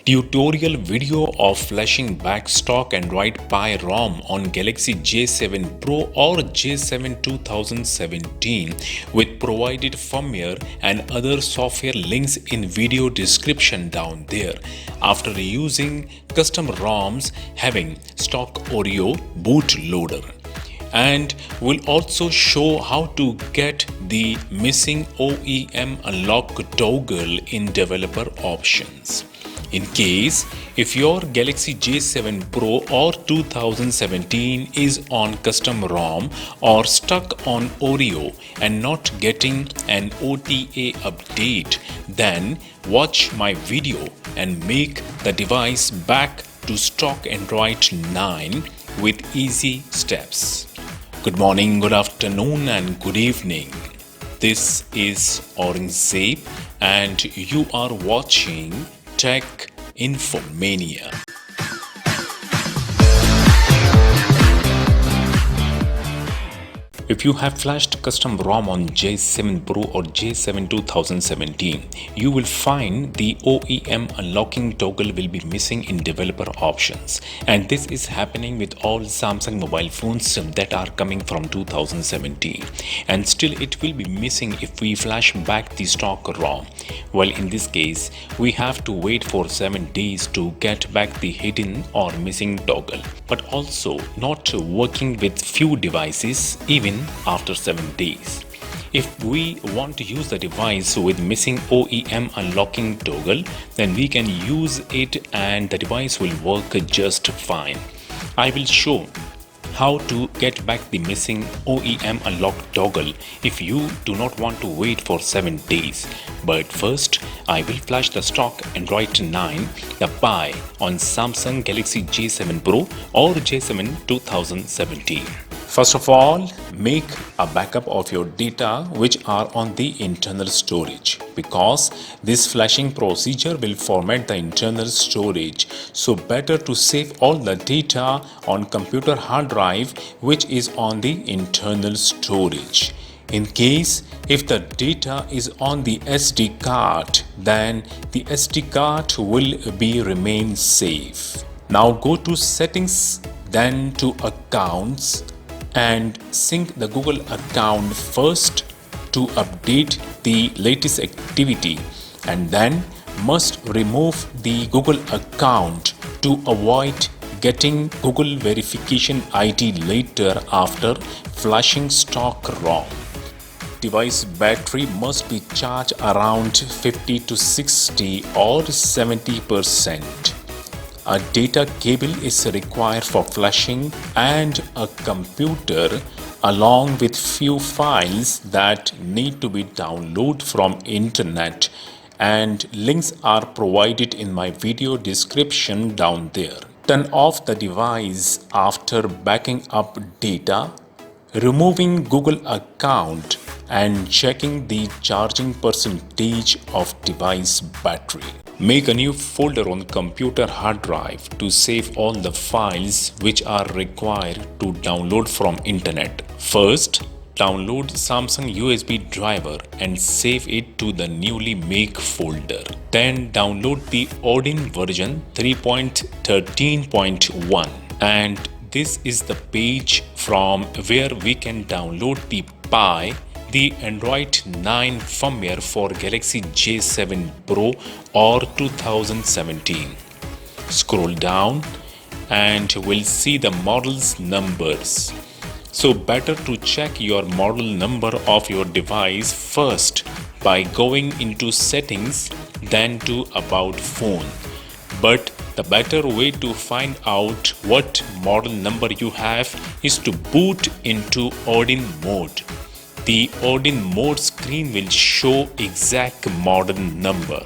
Tutorial video of flashing back stock Android Pie ROM on Galaxy J7 Pro or J7 2017 with provided firmware and other software links in video description down there. After using custom ROMs having stock Oreo bootloader. And we'll also show how to get the missing OEM Unlock Toggle in developer options. In case if your Galaxy J7 Pro or 2017 is on custom ROM or stuck on Oreo and not getting an OTA update, then watch my video and make the device back to stock Android 9 with easy steps. Good morning, good afternoon and good evening. This is Odin and you are watching Tech Infomania. If you have flashed custom ROM on J7 Pro or J7 2017, you will find the OEM unlocking toggle will be missing in developer options. And this is happening with all Samsung mobile phones that are coming from 2017. And still it will be missing if we flash back the stock ROM. Well, in this case, we have to wait for 7 days to get back the hidden or missing toggle. But also not working with few devices even after 7 days. If we want to use the device with missing OEM unlocking toggle, then we can use it and the device will work just fine. I will show how to get back the missing OEM unlock toggle if you do not want to wait for 7 days. But first, I will flash the stock Android 9, the Pie on Samsung Galaxy J7 Pro or J7 2017. First of all, make a backup of your data which are on the internal storage because this flashing procedure will format the internal storage. So better to save all the data on computer hard drive which is on the internal storage. In case if the data is on the SD card, then the SD card will be remain safe. Now go to settings, then to accounts and sync the Google account first to update the latest activity, and then must remove the Google account to avoid getting Google verification ID later after flashing stock ROM. Device battery must be charged around 50 to 60 or 70%. A data cable is required for flashing and a computer along with few files that need to be downloaded from internet, and links are provided in my video description down there. Turn off the device after backing up data, removing Google account and checking the charging percentage of device battery. Make a new folder on computer hard drive to save all the files which are required to download from internet. First, download Samsung USB driver and save it to the newly make folder. Then download the Odin version 3.13.1 and this is the page from where we can download the Pie, the Android 9 firmware for Galaxy J7 Pro or 2017. Scroll down and we'll see the model's numbers. So better to check your model number of your device first by going into settings then to about phone. But the better way to find out what model number you have is to boot into Odin mode. The Odin mode screen will show exact model number.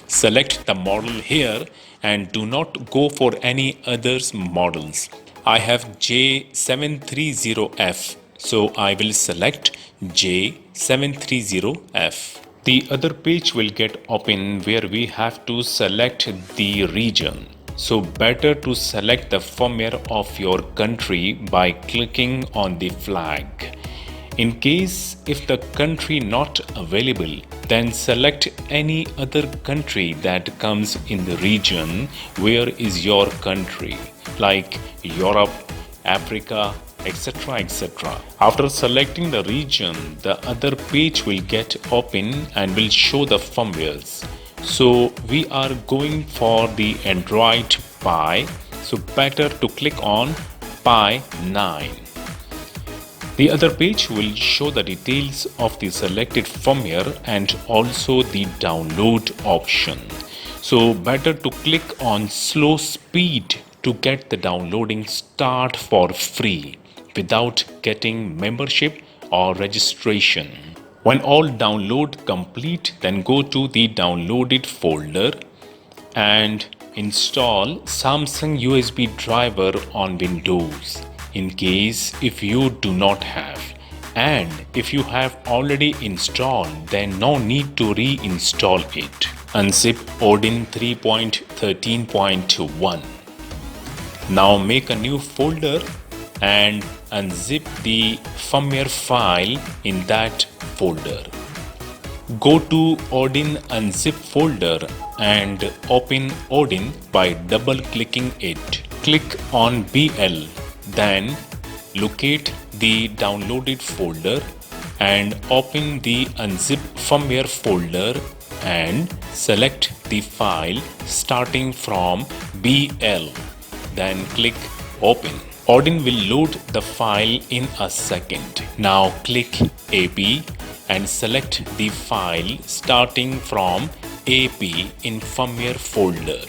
Select the model here and do not go for any others models. I have J730F, so I will select J730F. The other page will get open where we have to select the region. So better to select the firmware of your country by clicking on the flag. In case if the country not available, Then select any other country that comes in the region. Where is your country? Like Europe, Africa, etc. etc. After selecting the region, the other page will get open and will show the firmwares. So we are going for the Android Pie, so better to click on Pie 9. The other page will show the details of the selected firmware and also the download option. So better to click on slow speed to get the downloading start for free without getting membership or registration. When all download complete, then go to the downloaded folder and install Samsung USB driver on Windows in case if you do not have, and if you have already installed, then no need to reinstall it. Unzip Odin 3.13.1. Now make a new folder and unzip the firmware file in that folder. Go to Odin unzip folder and open Odin by double clicking it. Click on BL, then locate the downloaded folder and open the unzip firmware folder and select the file starting from BL. Then click open. Odin will load the file in a second. Now click AP and select the file starting from AP in firmware folder.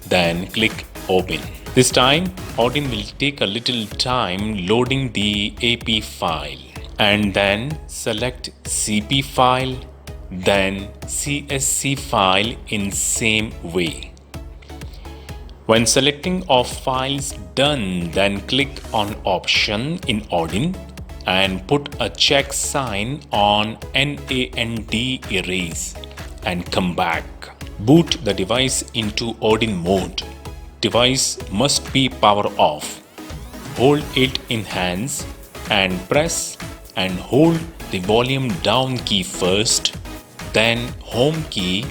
Then click open. This time Odin will take a little time loading the AP file, and then select CP file, then CSC file in same way. When selecting of files done, then click on option in Odin and put a check sign on NAND erase and come back. Boot the device into Odin mode. Device must be power off. Hold it in hands and press and hold the volume down key first, then home key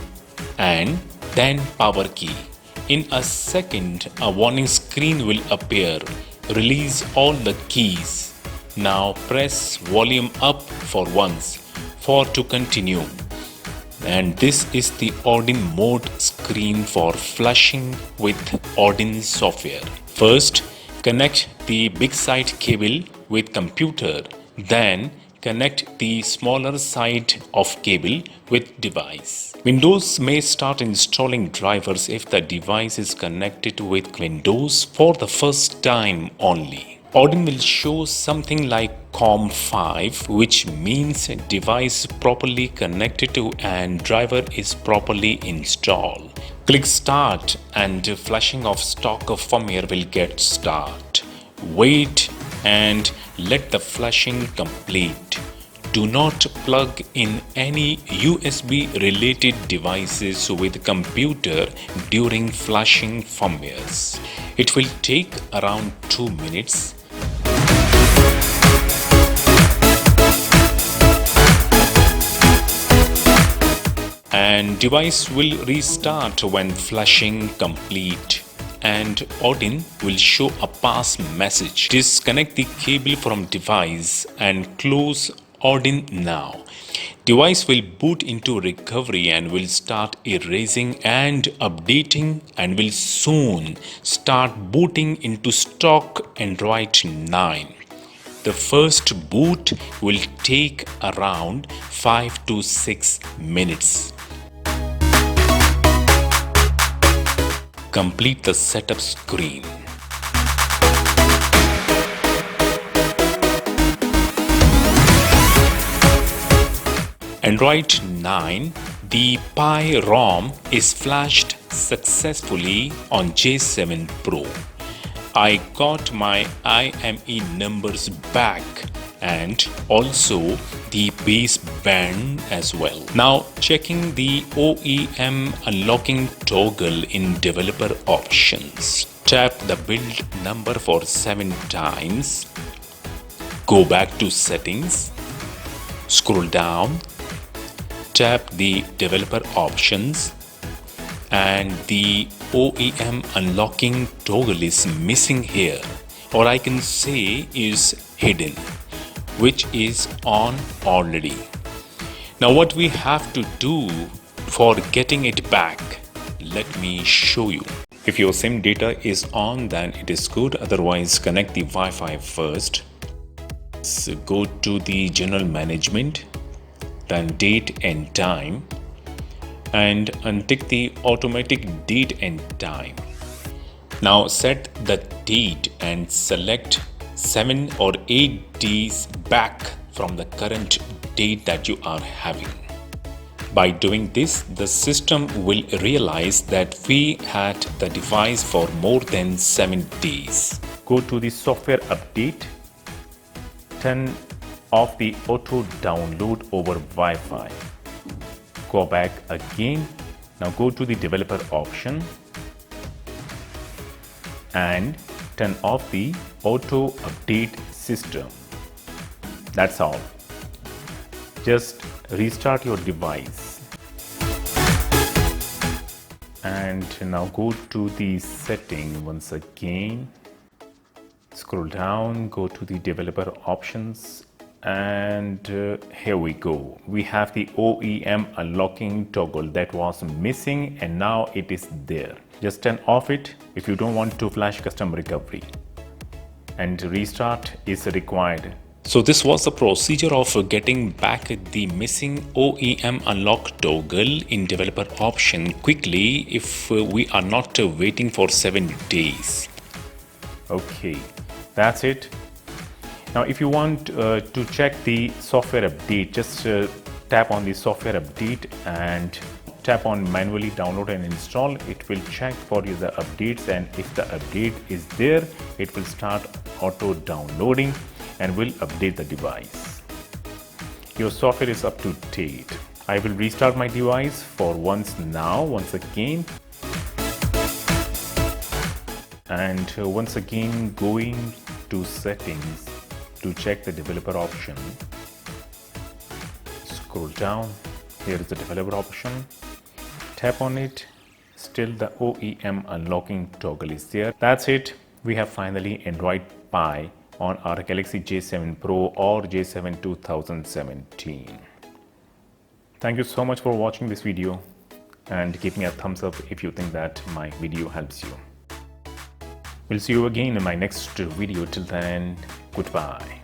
and then power key. In a second, a warning screen will appear. Release all the keys. Now press volume up for once for to continue. And this is the Odin mode screen for flashing with Odin software. First, connect the big side cable with computer. Then connect the smaller side of cable with device. Windows may start installing drivers if the device is connected with Windows for the first time only. Odin will show something like COM5, which means device properly connected to and driver is properly installed. Click start and flashing of stock of firmware will get start. Wait and let the flashing complete. Do not plug in any USB related devices with computer during flashing firmwares. It will take around 2 minutes. And device will restart when flashing complete, and Odin will show a pass message. Disconnect the cable from device and close Odin now. Device will boot into recovery and will start erasing and updating and will soon start booting into stock Android 9. The first boot will take around 5 to 6 minutes. Complete the setup screen. Android 9, the Pi ROM is flashed successfully on J7 Pro. I got my IME numbers back and also the baseband as well. Now checking the OEM unlocking toggle in developer options. Tap the build number for 7 times. Go back to settings. Scroll down. tap the developer options, and the OEM unlocking toggle is missing here, or I can say is hidden, which is on already. Now what we have to do for getting it back, let me show you. If your SIM data is on, then it is good, otherwise connect the Wi-Fi first. So go to the general management, then date and time, and untick the automatic date and time. Now set the date and select 7 or 8 days back from the current date that you are having. By doing this, the system will realize that we had the device for more than 7 days. Go to the software update, turn off the auto download over Wi-Fi. Go back again. Now go to the developer option and turn off the auto update system. That's all. Just restart your device. And now go to the setting once again. Scroll down, go to the developer options, and here we go. We have the OEM unlocking toggle that was missing, and now it is there. Just turn off it if you don't want to flash custom recovery, and restart is required. So this was the procedure of getting back the missing OEM unlock toggle in developer option quickly if we are not waiting for 7 days. Okay, that's it. Now if you want to check the software update, just tap on the software update and tap on manually download and install. It will check for you the updates, and if the update is there, it will start auto downloading and will update the device. Your software is up to date. I will restart my device for once again. And once again going to settings to check the developer option. Scroll down, here is the developer option. Tap on it, still the OEM unlocking toggle is there. That's it, we have finally Android Pie on our Galaxy J7 Pro or J7 2017. Thank you so much for watching this video, and give me a thumbs up if you think that my video helps you. We'll see you again in my next video. Till then, goodbye.